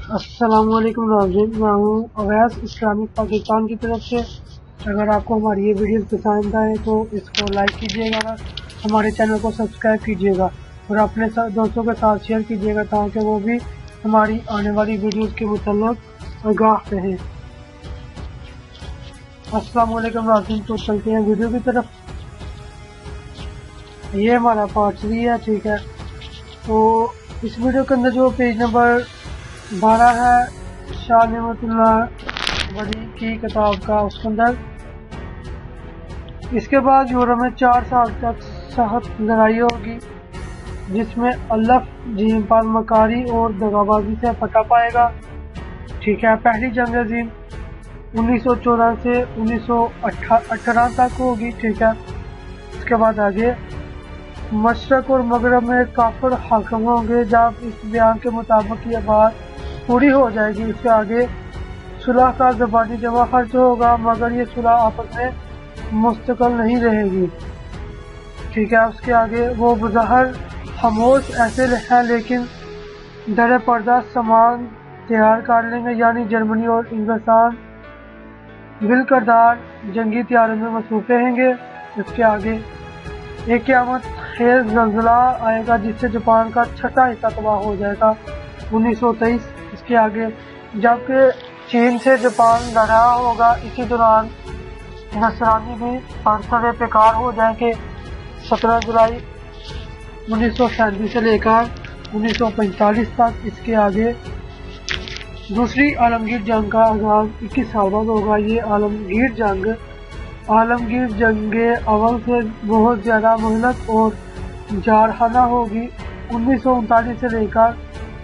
अस्सलाम वालेकुम नाज़रीन, मैं हूँ अवैस इस्लामिक पाकिस्तान की तरफ से। अगर आपको हमारी ये वीडियो पसंद आए तो इसको लाइक कीजिएगा, हमारे चैनल को सब्सक्राइब कीजिएगा और अपने दोस्तों के साथ शेयर कीजिएगा ताकि वो भी हमारी आने वाली वीडियोस के मुताल्लिक़ आगाह रहें। अस्सलाम वालेकुम नाज़रीन, तो चलते हैं वीडियो की तरफ। ये हमारा पार्ट 3 है, ठीक है। तो इस वीडियो के अंदर जो पेज नंबर 12 है शाह नेमतुल्लाह वली की किताब का, उसके अंदर इसके बाद यूरोप में 4 साल तक सख्त लड़ाई होगी जिसमें अल्लाह जीम पर मकारी और दगाबाजी से फटा पाएगा, ठीक है। पहली जंग अजीम 1914 से 1918 तक होगी, ठीक है। उसके बाद आगे मशरक और मगरब में काफिर हाकिम होंगे। जब इस बयान के मुताबिक ये बात पूरी हो जाएगी, इसके आगे सुलह का ज़बानी जमा खर्च होगा, मगर ये सुलह आपस में मुस्तकिल नहीं रहेगी, ठीक है। उसके आगे वो बज़ाहिर खामोश ऐसे हैं लेकिन दर पर्दा सामान तैयार कर लेंगे, यानी जर्मनी और इंग्लिस्तान बिलकरदार जंगी तैयारी में मसरूफ़ रहेंगे। इसके आगे एक क़यामत खेज़ ज़लज़ला आएगा जिससे जापान का छठा हिस्सा तबाह हो जाएगा, 1923। इसके आगे जबकि चीन से जापान लड़ रहा होगा, इसी दौरान नसरानी भी बरसरे बेकार हो जाएंगे, 17 जुलाई 1937 से लेकर 1945 तक। इसके आगे दूसरी आलमगीर जंग का आगाज 21 साल बाद होगा। ये आलमगीर जंग अव्वल से बहुत ज़्यादा मुहलक और जारहाना होगी, 1945 से लेकर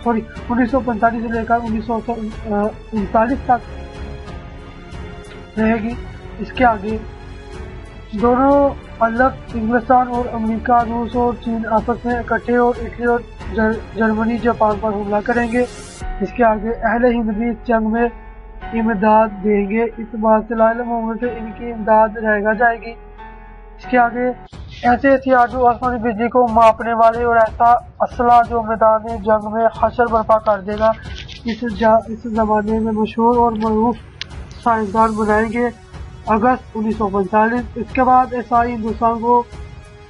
1939 तक रहेगी। इसके आगे दोनों अलग इंग्लिस्तान और अमेरिका, रूस और चीन आपस में इकट्ठे और इटली और जर्मनी जापान पर हमला करेंगे। इसके आगे अहले हिंद भी इस जंग में इमदाद देंगे, इस बात से लाइल मोहम्मद से इनकी इमदाद रहेगा जाएगी। इसके आगे ऐसे हथियार जो आसमानी बिजली को मापने वाले और ऐसा असला जो मैदान जंग में हशर बर्पा कर देगा, इस जमाने में मशहूर और मरूफ साइंसदान बनाएंगे, अगस्त 1945। इसके बाद ईसाई हिंदुस्तान को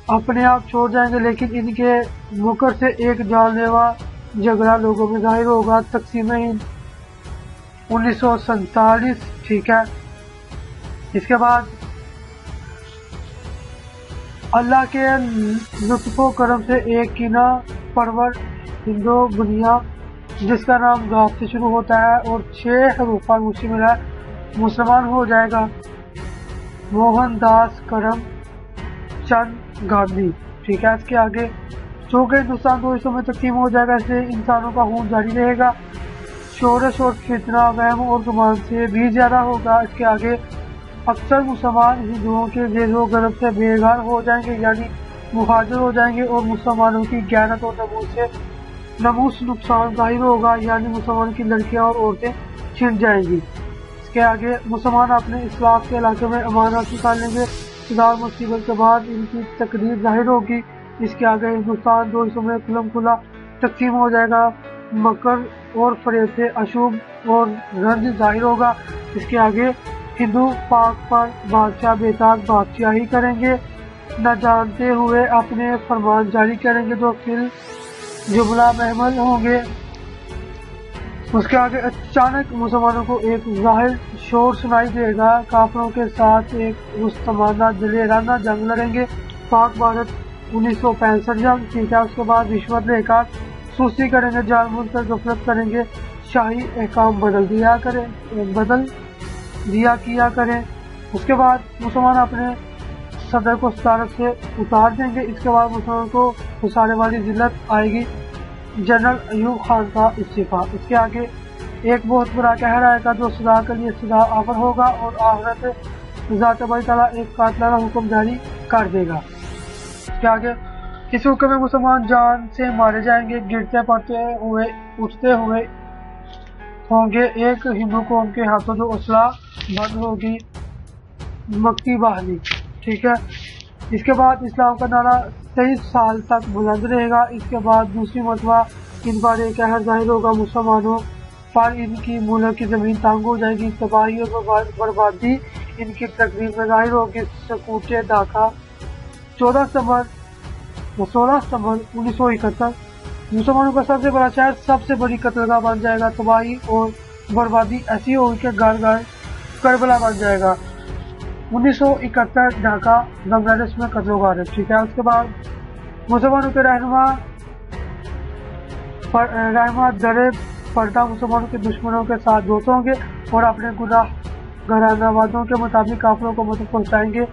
अपने आप छोड़ जाएंगे, लेकिन इनके मुकर से एक जानलेवा झगड़ा लोगों में जाहिर होगा, तकसीम हिंद 1947, ठीक है। इसके बाद अल्लाह के लुत्फ़ो करम से एक कीना परवर हिंदू बुनिया जिसका नाम गाफ से शुरू होता है और 6 हरूफ पर मुश्तमिल है, मुसलमान हो जाएगा, मोहनदास करमचंद गांधी, ठीक है। इसके आगे चूँकि हिंदुस्तान 2 हिस्सों में तकसीम हो जाएगा, इसलिए इंसानों का खून जारी रहेगा, शोरश और फितना वहम और गुमान से भी ज़्यादा होगा। इसके आगे अक्सर मुसलमान हिंदुओं के ज़ेरो गरब से बेघर हो जाएंगे, यानी मुहाजिर हो जाएंगे, और मुसलमानों की गैरत और नमूस नुकसान जाहिर होगा, यानी मुसलमान की लड़कियां और औरतें छिन जाएंगी। इसके आगे मुसलमान अपने इस्लाम के इलाके में अमान हासिल कर लेंगे, सुधार मुसीबत के बाद इनकी तकदीर जाहिर होगी। इसके आगे हिंदुस्तान 2 हिस्सों में खुलम खुला तकसीम हो जाएगा, मकर और फरेब से अशुभ और रंज जाहिर होगा। इसके आगे हिंदू पाक पर बादशाह बेताक बादशाही करेंगे, न जानते हुए अपने फरमान जारी करेंगे जो फिल जुमला महमल होंगे। उसके आगे अचानक मुसलमानों को एक जाहिर शोर सुनाई देगा, काफिरों के साथ एक रुस्तमाना दिलेराना जंग लड़ेंगे, पाक भारत 1965 जंग, ठीक है। उसके बाद रिश्वत लेकर सुस्ती करेंगे, जालमुन पर गफलत करेंगे, शाही अहकाम बदल दिया किया करें। उसके बाद मुसलमान अपने सदर को सदारत से उतार देंगे। इसके बाद मुसलमान को घुसाने वाली जिल्लत आएगी, जनरल अयूब खान का इस्तीफा। इसके आगे एक बहुत बुरा कहर आएगा जो सदा के लिए सदा आवर होगा और आखिरत ज़ात बारी ताला एक कातलाना हुक्म जारी कर देगा। इसके आगे इस हुक्म में मुसलमान जान से मारे जाएंगे, गिरते पड़ते हुए उठते हुए होंगे, एक हिंदू को उनके हाथों जो असला बंद होगी, मक्की बहाली, ठीक है। इसके बाद इस्लाम का नारा 23 साल तक बुलंद रहेगा। इसके बाद दूसरी मरतबा इन पर एक कहर जाहिर होगा, मुसलमानों पर इनकी मुल्क की ज़मीन तंग हो जाएगी। तबाही और बर्बादी इनकी तकरीर में ज़ाहिर होगी। सकूटे ढाका 16 सितंबर 1971 मुसलमानों का सबसे बड़ा शहर सबसे बड़ी कत्लगाह बन जाएगा। तबाही और बर्बादी ऐसी होगी कि घर घर करबला बन जाएगा। 1971 ढाका बांग्लादेश में कत्ल, ठीक है। उसके बाद मुसलमानों के रहनुमा दरे पर्दा मुसलमानों के दुश्मनों के साथ दोस्त होंगे और अपने गुनाह घराना वादों के मुताबिक काफिरों को मदद पहुंचाएंगे।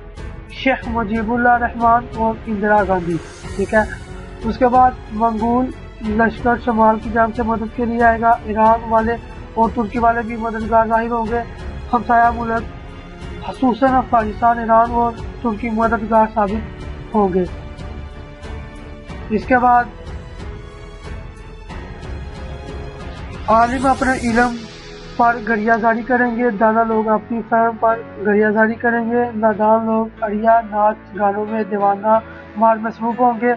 शेख मुजीबुर रहमान और इंदिरा गांधी, ठीक है। उसके बाद मंगोल लश्कर शमाल की जानिब से मदद के लिए आएगा। ईरान वाले और तुर्की वाले भी मददगार जाहिर होंगे। हमसाया मुल्क खसूसन अफगानिस्तान, ईरान और तुर्की मददगार साबित होंगे। इसके बाद आलिम अपने इल्म पर गरियाजारी करेंगे। दाना लोग अपनी फहम पर गरियाजारी करेंगे। नादान लोग अड़िया नाच गानों में दीवाना मार मसरूफ होंगे।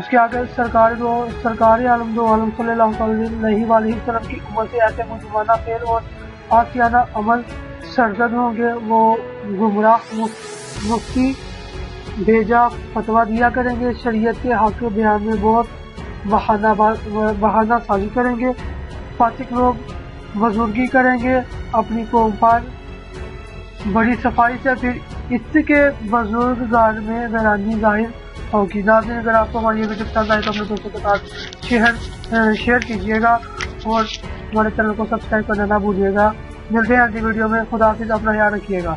उसके आगे सरकारी आलम दो आलम सल्लल्लाहु अलैहि वसल्लम की उम्मत से ऐसे मुजरमाना फेल और आसियाना अमल सरजद होंगे। वो गुमराह मुफ्ती बेजा फतवा दिया करेंगे। शरीयत के हक बयान में बहुत बहाना साजी करेंगे। फासिक लोग बुजुर्गी करेंगे अपनी कौम पर बड़ी सफाई से, फिर इसके बुजुर्गान में वैरानी जाहिर होगी। नाज़रीन, अगर आपको हमारी वीडियो पसंद आए तो अपने दोस्तों के साथ शेयर कीजिएगा और हमारे चैनल को सब्सक्राइब करना ना भूलिएगा। मिलते हैं अगली वीडियो में। खुदा हाफिज़, अपना ख्याल रखिएगा।